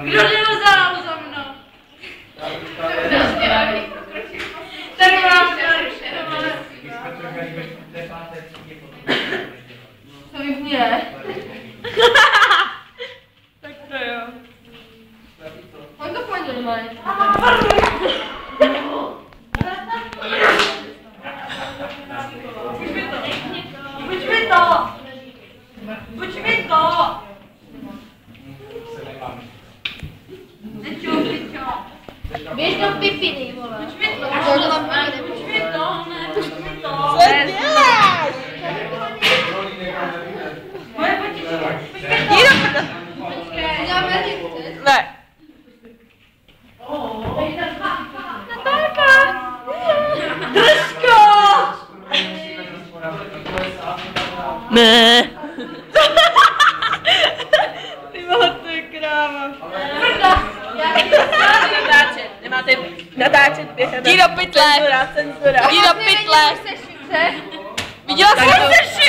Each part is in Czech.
Kdo neuzal za mnou? Tady mám to vypně. Tak to jo. On to pojď normálně. Buď mi to! Buď mi to! Běž do pipiny, vole. Buď mi to! Buď mi to, ne, buď mi to! Co děláš? Moje potiče. Jdi do prdele. Uděláme Ne. Natálka! Držko! Ne. Ty vole, to je kráva. Prda! Natáčet. Nemáte natáčet během. Jdi do pytle. Cenzura. Jdi do pytle.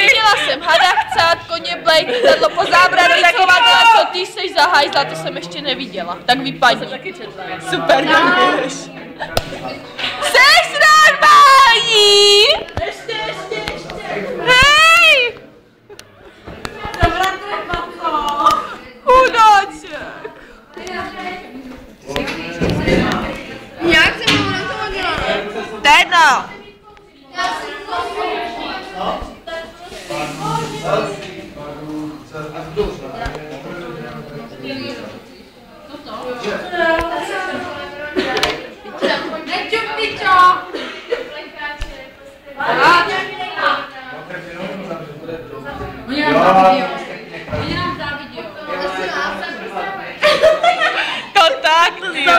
Viděla jsem hada, chcát, koně, blejk, letadlo po zábradlí, chovadla, co ty jsi za hajzla, to jsem ještě neviděla. Tak vypadni. Super, děkuješ. Jseš normální! Ještě. Hej! Dobrá, to je pato. Chudáček. Jak se mnou na to dělat? Téno. Já jsem to To tak, jo.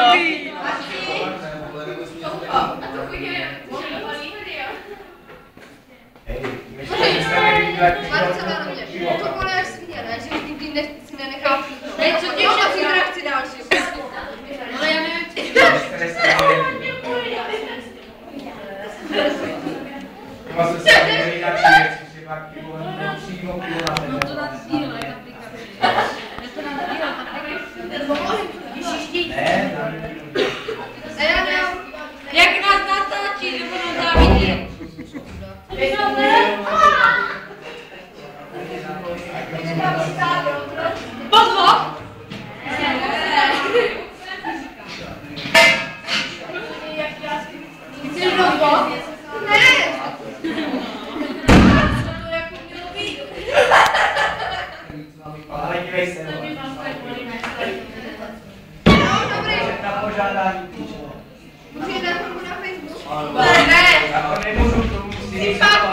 Si nenechám přijít. Ne, co tě všechny chci další. Ale já nevím, jak nás natáčí, nebo nám závidí. Pozvo! Chceš rozvo? Ne! To jako mělo být. Ale dívej se, na požádání píče. Můžu jít na formu na Facebook? Ne! Já to nemůžu, to musím. Jsi fakt?